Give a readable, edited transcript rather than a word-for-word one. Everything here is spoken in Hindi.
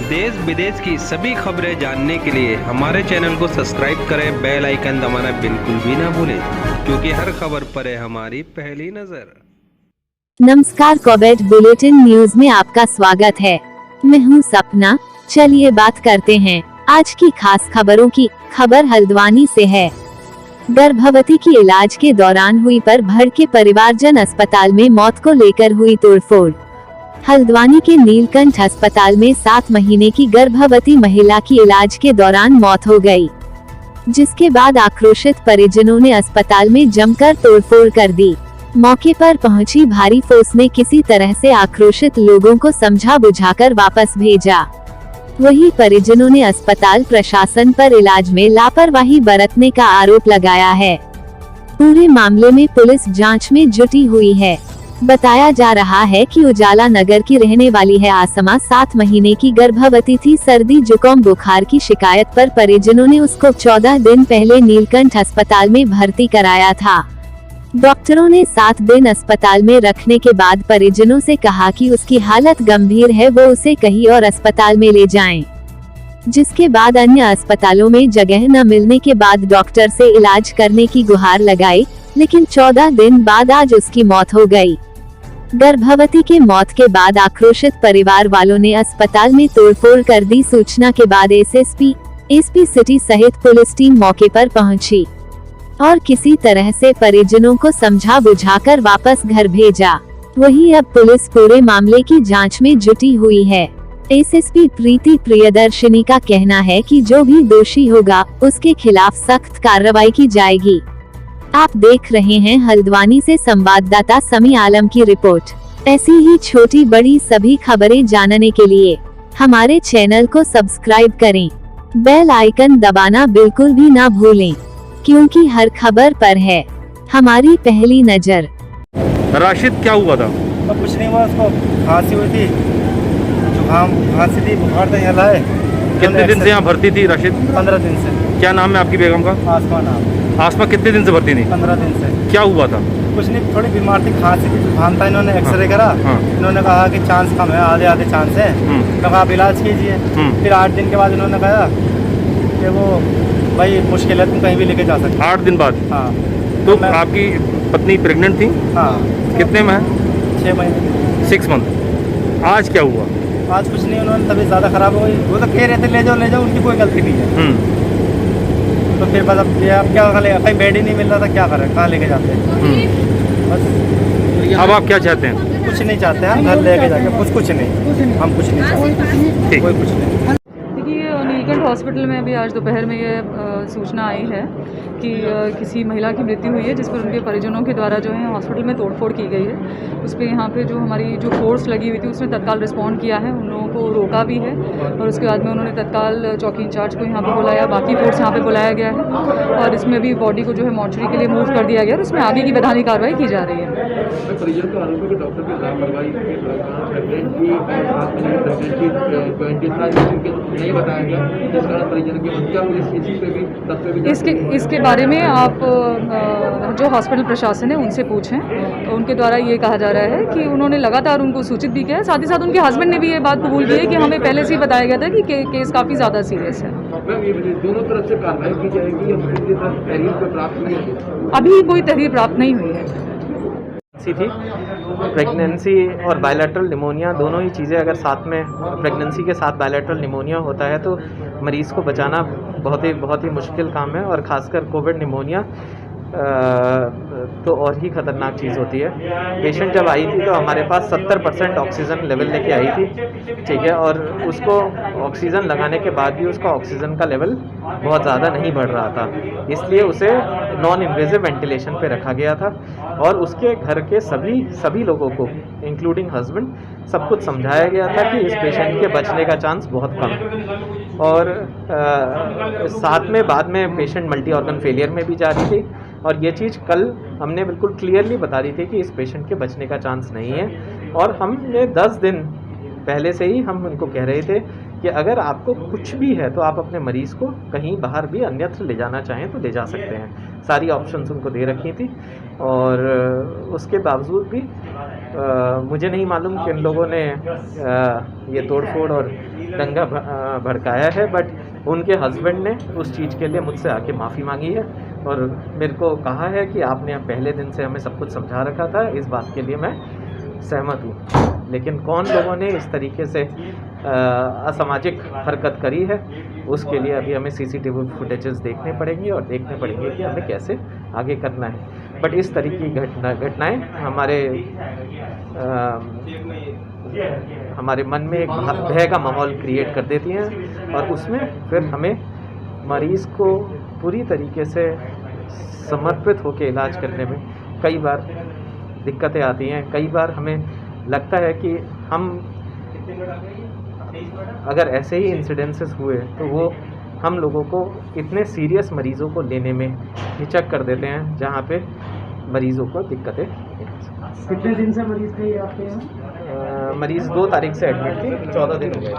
देश विदेश की सभी खबरें जानने के लिए हमारे चैनल को सब्सक्राइब करें, बेल आइकन दबाना बिल्कुल भी ना भूलें, क्योंकि हर खबर पर है हमारी पहली नजर। नमस्कार, कोविड बुलेटिन न्यूज में आपका स्वागत है। मैं हूं सपना। चलिए बात करते हैं आज की खास खबरों की। खबर हल्द्वानी से है। गर्भवती की इलाज के दौरान हुई पर भड़के परिवारजन, अस्पताल में मौत को लेकर हुई तोड़फोड़। हल्द्वानी के नीलकंठ अस्पताल में 7 महीने की गर्भवती महिला की इलाज के दौरान मौत हो गई, जिसके बाद आक्रोशित परिजनों ने अस्पताल में जमकर तोड़फोड़ कर दी। मौके पर पहुंची भारी फोर्स ने किसी तरह से आक्रोशित लोगों को समझा बुझाकर वापस भेजा। वहीं परिजनों ने अस्पताल प्रशासन पर इलाज में लापरवाही बरतने का आरोप लगाया है। पूरे मामले में पुलिस जांच में जुटी हुई है। बताया जा रहा है कि उजाला नगर की रहने वाली है आसमा 7 महीने की गर्भवती थी। सर्दी जुकाम बुखार की शिकायत पर परिजनों ने उसको 14 दिन पहले नीलकंठ अस्पताल में भर्ती कराया था। डॉक्टरों ने 7 दिन अस्पताल में रखने के बाद परिजनों से कहा कि उसकी हालत गंभीर है, वो उसे कहीं और अस्पताल में ले जाएं। जिसके बाद अन्य अस्पतालों में जगह न मिलने के बाद डॉक्टर से इलाज करने की गुहार लगाई, लेकिन 14 दिन बाद आज उसकी मौत हो गई। गर्भवती के मौत के बाद आक्रोशित परिवार वालों ने अस्पताल में तोड़फोड़ कर दी। सूचना के बाद एसपी सिटी सहित पुलिस टीम मौके पर पहुंची और किसी तरह से परिजनों को समझा बुझाकर वापस घर भेजा। वहीं अब पुलिस पूरे मामले की जांच में जुटी हुई है। एसएसपी प्रीति प्रियदर्शिनी का कहना है कि जो भी दोषी होगा उसके खिलाफ सख्त कार्रवाई की जाएगी। आप देख रहे हैं हल्द्वानी से संवाददाता समी आलम की रिपोर्ट। ऐसी ही छोटी बड़ी सभी खबरें जानने के लिए हमारे चैनल को सब्सक्राइब करें, बेल आइकन दबाना बिल्कुल भी ना भूलें, क्योंकि हर खबर पर है हमारी पहली नजर। राशिद, क्या हुआ था? तो कुछ नहीं हुआ, उसको खांसी हुई थी, जुकाम खांसी थी, बुखार था, यहाँ लाए। कितने दिन से यहाँ भर्ती थी राशिद? 15 दिन से। क्या नाम है आपकी बेगम का? आसमा नाम। आसमा कितने दिन से भर्ती थी? 15 दिन से। क्या हुआ था? कुछ नहीं, थोड़ी बीमार थी, खांसी थी, जुकाम था। इन्होंने एक्सरे करा। इन्होंने कहा कि चांस कम है, आधे चांस है, तो कहा आप इलाज कीजिए। फिर 8 दिन के बाद इन्होंने कहा कि वो भाई मुश्किल है, तुम कहीं भी लेके जा सकते। 8 दिन बाद? हाँ। तो आपकी पत्नी प्रेग्नेंट थी? हाँ। कितने में है? 6 महीने। 6 मंथ। आज क्या हुआ? आज कुछ नहीं, उन्होंने तबीयत ज़्यादा खराब हो गई। वो तो कह रहे थे ले जाओ, उनकी कोई गलती नहीं है। तो फिर बस अब क्या करें, कहीं बेड ही नहीं मिल रहा था, क्या करें, कहाँ लेके जाते हैं। बस अब आप क्या चाहते हैं? कुछ नहीं चाहते हैं, घर लेके जाके कुछ नहीं, हम कुछ नहीं चाहते, कोई कुछ नहीं। देखिए, नीलकंठ हॉस्पिटल में अभी आज दोपहर में ये सूचना आई है कि किसी महिला की मृत्यु हुई है, जिस पर उनके परिजनों के द्वारा जो है हॉस्पिटल में तोड़फोड़ की गई है। उस पर यहाँ पे जो हमारी जो फोर्स लगी हुई थी उसने तत्काल रिस्पॉन्ड किया है, उन लोगों को रोका भी है और उसके बाद में उन्होंने तत्काल चौकी इंचार्ज को यहाँ पे बुलाया, बाकी फोर्स यहाँ पे बुलाया गया है और इसमें भी बॉडी को जो है मॉर्चरी के लिए मूव कर दिया गया और उसमें आगे की वैधानिक कार्रवाई की जा रही है। इसके बारे में आप जो हॉस्पिटल प्रशासन है उनसे पूछें। तो उनके द्वारा ये कहा जा रहा है कि उन्होंने लगातार उनको सूचित भी किया है, साथ ही साथ उनके हस्बैंड ने भी ये बात कबूल की है कि हमें पहले से ही बताया गया था कि केस काफ़ी ज़्यादा सीरियस है। दोनों तरफ से कार्रवाई की जाएगी या तहरीर प्राप्त नहीं हुई? अभी कोई तहरीर प्राप्त नहीं हुई है। थी प्रेगनेंसी और बायलैटरल निमोनिया, दोनों ही चीज़ें अगर साथ में, प्रेगनेंसी के साथ बायलैटरल निमोनिया होता है तो मरीज़ को बचाना बहुत ही मुश्किल काम है, और ख़ासकर कोविड निमोनिया तो और ही ख़तरनाक चीज़ होती है। पेशेंट जब आई थी तो हमारे पास 70% ऑक्सीजन लेवल लेके आई थी, ठीक है, और उसको ऑक्सीजन लगाने के बाद भी उसका ऑक्सीजन का लेवल बहुत ज़्यादा नहीं बढ़ रहा था, इसलिए उसे नॉन इन्वेजिव वेंटिलेशन पे रखा गया था और उसके घर के सभी लोगों को इंक्लूडिंग हस्बैंड सब कुछ समझाया गया था कि इस पेशेंट के बचने का चांस बहुत कम है। और साथ में बाद में पेशेंट मल्टी ऑर्गन फेलियर में भी जा रही थी, और ये चीज़ कल हमने बिल्कुल क्लियरली बता दी थी कि इस पेशेंट के बचने का चांस नहीं है। और हमने 10 दिन पहले से ही हम उनको कह रहे थे कि अगर आपको कुछ भी है तो आप अपने मरीज़ को कहीं बाहर भी अन्यत्र ले जाना चाहें तो ले जा सकते हैं। सारी ऑप्शंस उनको दे रखी थी और उसके बावजूद भी मुझे नहीं मालूम कि इन लोगों ने ये तोड़फोड़ और दंगा भड़काया है, बट उनके हस्बैंड ने उस चीज़ के लिए मुझसे आके माफ़ी मांगी है और मेरे को कहा है कि आपने पहले दिन से हमें सब कुछ समझा रखा था, इस बात के लिए मैं सहमत हूँ। लेकिन कौन लोगों ने इस तरीके से असामाजिक हरकत करी है, उसके लिए अभी हमें सीसीटीवी फुटेजेस देखने पड़ेंगे और देखने पड़ेंगे कि हमें कैसे आगे करना है। बट इस तरीके की घटनाएं हमारे मन में एक भय का माहौल क्रिएट कर देती हैं और उसमें फिर हमें मरीज़ को पूरी तरीके से समर्पित होकर इलाज करने में कई बार दिक्कतें आती हैं। कई बार हमें लगता है कि हम अगर ऐसे ही इंसिडेंसेस हुए तो वो हम लोगों को इतने सीरियस मरीज़ों को लेने में हिचक कर देते हैं, जहाँ पे मरीज़ों को दिक्कतें। कितने दिन से मरीज थे ये आपके यहाँ? मरीज़ 2 तारीख से एडमिट थी, 14 दिन हो गए।